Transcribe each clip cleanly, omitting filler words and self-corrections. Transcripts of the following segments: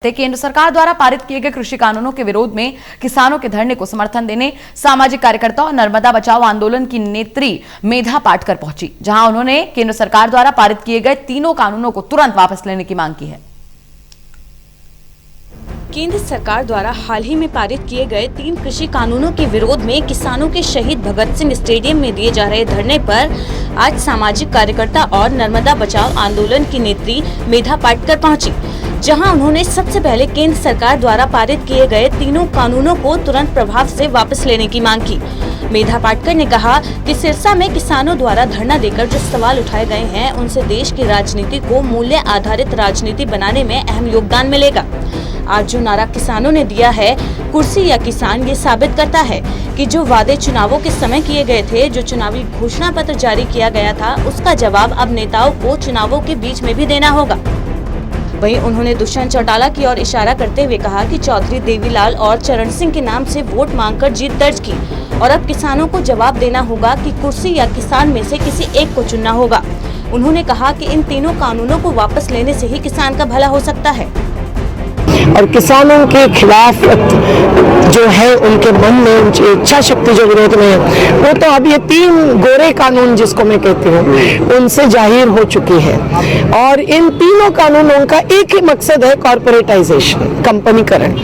केंद्र सरकार द्वारा पारित किए गए कृषि कानूनों के विरोध में किसानों के धरने को समर्थन देने सामाजिक कार्यकर्ता और नर्मदा बचाओ आंदोलन की नेत्री मेधा पाटकर पहुंची, जहां उन्होंने केंद्र सरकार द्वारा पारित किए गए तीनों कानूनों को तुरंत वापस लेने की मांग की है। केंद्र सरकार द्वारा हाल ही में पारित किए गए 3 कृषि कानूनों के विरोध में किसानों के शहीद भगत सिंह स्टेडियम में दिए जा रहे धरने पर आज सामाजिक कार्यकर्ता और नर्मदा बचाओ आंदोलन की नेत्री मेधा पाटकर पहुंची, जहां उन्होंने सबसे पहले केंद्र सरकार द्वारा पारित किए गए तीनों कानूनों को तुरंत प्रभाव से वापस लेने की मांग की। मेधा पाटकर ने कहा कि सिरसा में किसानों द्वारा धरना देकर जो सवाल उठाए गए हैं, उनसे देश की राजनीति को मूल्य आधारित राजनीति बनाने में अहम योगदान मिलेगा। आज जो नारा किसानों ने दिया है, कुर्सी या किसान, ये साबित करता है कि जो वादे चुनावों के समय किए गए थे, जो चुनावी घोषणा पत्र जारी किया गया था, उसका जवाब अब नेताओं को चुनावों के बीच में भी देना होगा। वहीं उन्होंने दुष्यंत चौटाला की ओर इशारा करते हुए कहा कि चौधरी देवीलाल और चरण सिंह के नाम से वोट मांगकर जीत दर्ज की और अब किसानों को जवाब देना होगा कि कुर्सी या किसान में से किसी एक को चुनना होगा। उन्होंने कहा कि इन तीनों कानूनों को वापस लेने से ही किसान का भला हो सकता है और किसानों के खिलाफ जो है उनके मन में उनकी इच्छा शक्ति जो विरोध में है, वो तो अब ये 3 गोरे कानून जिसको मैं कहती हूँ उनसे जाहिर हो चुकी है। और इन तीनों कानूनों का एक ही मकसद है, कॉर्पोरेटाइजेशन, कंपनीकरण।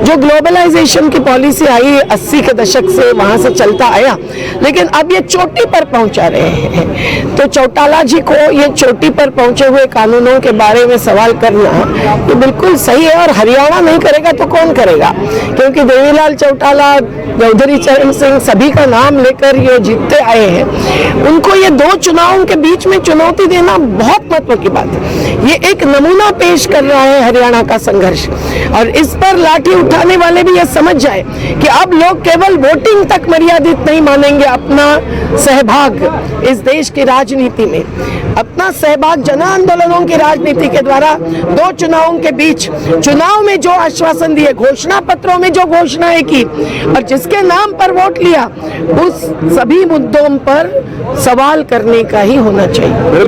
जो ग्लोबलाइजेशन की पॉलिसी आई 80 के दशक से वहां से चलता आया, लेकिन अब ये चोटी पर पहुंचा रहे हैं। तो चौटाला जी को ये चोटी पर पहुंचे हुए कानूनों के बारे में सवाल करना ये बिल्कुल सही है, और हरियाणा नहीं करेगा तो कौन करेगा? क्योंकि देवीलाल चौटाला, चौधरी चरण सिंह सभी का नाम लेकर ये जीतते आए हैं। उनको ये 2 चुनावों के बीच में चुनौती देना बहुत महत्व की बात है। ये एक नमूना पेश कर रहा है हरियाणा का संघर्ष, और इस पर लाठी उठाने वाले भी ये समझ जाए कि अब लोग केवल वोटिंग तक मर्यादित नहीं मानेंगे अपना सहभाग इस देश की राजनीति में, अपना सहभाग जन आंदोलनों की राजनीति के द्वारा 2 चुनावों के बीच चुनाव में जो आश्वासन दिए, घोषणा पत्रों में जो घोषणाएं की और जिसके नाम पर वोट लिया, उस सभी मुद्दों पर सवाल करने का ही होना चाहिए।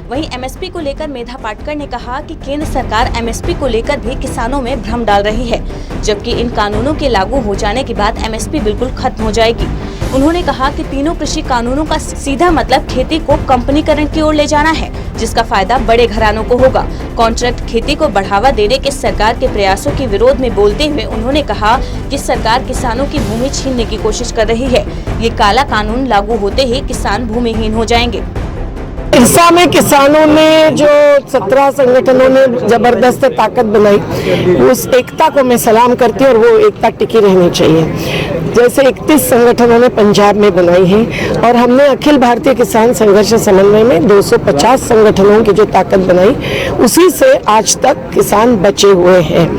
वहीं एमएसपी को लेकर मेधा पाटकर ने कहा कि केंद्र सरकार एमएसपी को लेकर भी किसानों में भ्रम डाल रही है, जबकि इन कानूनों के लागू हो जाने के बाद एमएसपी बिल्कुल खत्म हो जाएगी। उन्होंने कहा कि तीनों कृषि कानूनों का सीधा मतलब खेती को कंपनीकरण की ओर ले जाना है, जिसका फायदा बड़े घरानों को होगा। कॉन्ट्रैक्ट खेती को बढ़ावा देने के सरकार के प्रयासों के विरोध में बोलते हुए उन्होंने कहा कि सरकार किसानों की भूमि छीनने की कोशिश कर रही है। ये काला कानून लागू होते ही किसान भूमिहीन हो जाएंगे। सिरसा में किसानों ने जो 17 संगठनों ने जबरदस्त ताकत बनाई, उस एकता को मैं सलाम करती हूँ, और वो एकता टिकी रहनी चाहिए। जैसे 31 संगठनों ने पंजाब में बनाई है, और हमने अखिल भारतीय किसान संघर्ष समन्वय में 250 संगठनों की जो ताकत बनाई, उसी से आज तक किसान बचे हुए हैं।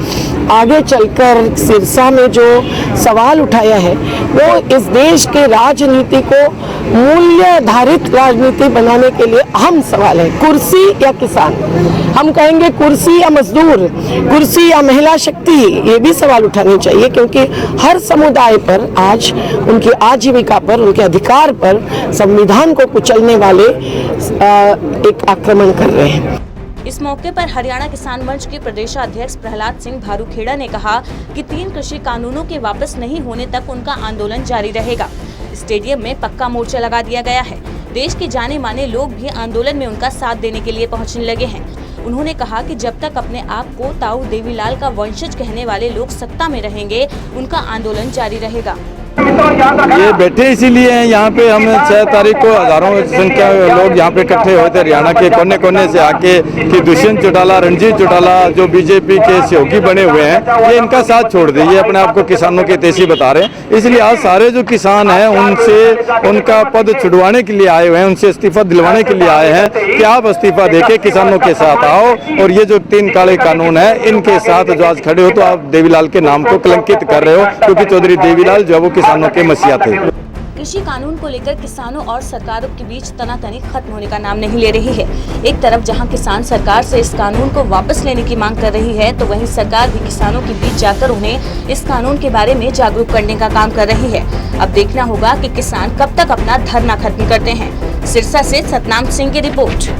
आगे चलकर सिरसा में जो सवाल उठाया है, वो इस देश के राजनीति को मूल्याधारित राजनीति बनाने के लिए अहम सवाल है। कुर्सी या किसान, हम कहेंगे कुर्सी या मजदूर, कुर्सी या महिला शक्ति, ये भी सवाल उठाने चाहिए, क्योंकि हर समुदाय पर आज उनकी आजीविका पर, उनके अधिकार पर संविधान को कुचलने वाले एक आक्रमण कर रहे हैं। इस मौके पर हरियाणा किसान मंच के प्रदेशाध्यक्ष प्रहलाद सिंह भारूखेड़ा ने कहा कि 3 कृषि कानूनों के वापस नहीं होने तक उनका आंदोलन जारी रहेगा। स्टेडियम में पक्का मोर्चा लगा दिया गया है। देश के जाने माने लोग भी आंदोलन में उनका साथ देने के लिए पहुंचने लगे हैं। उन्होंने कहा कि जब तक अपने आप को ताऊ देवीलाल का वंशज कहने वाले लोग सत्ता में रहेंगे, उनका आंदोलन जारी रहेगा। ये बैठे इसीलिए हैं यहाँ पे। हम 6 तारीख को हजारों संख्या लोग यहाँ पे इकट्ठे हुए थे हरियाणा के कोने कोने से आके, कि दुष्यंत चौटाला, रणजीत चौटाला जो बीजेपी के सहयोगी बने हुए हैं, ये इनका साथ छोड़ दे, ये अपने आप को किसानों के तेजी बता रहे हैं। इसलिए आज सारे जो किसान हैं उनसे उनका पद छुड़वाने के लिए आए हुए हैं, उनसे इस्तीफा दिलवाने के लिए आए हैं कि आप इस्तीफा देके किसानों के साथ आओ, और ये जो 3 काले कानून है इनके साथ जो आज खड़े हो, तो आप देवीलाल के नाम को कलंकित कर रहे हो, क्योंकि चौधरी देवीलाल जो वो किसानों के मसीहा थे। कृषि कानून को लेकर किसानों और सरकारों के बीच तनातनी खत्म होने का नाम नहीं ले रही है। एक तरफ जहां किसान सरकार से इस कानून को वापस लेने की मांग कर रही है, तो वहीं सरकार भी किसानों के बीच जाकर उन्हें इस कानून के बारे में जागरूक करने का काम कर रही है। अब देखना होगा कि किसान कब तक अपना धरना खत्म करते हैं। सिरसा से सतनाम सिंह की रिपोर्ट।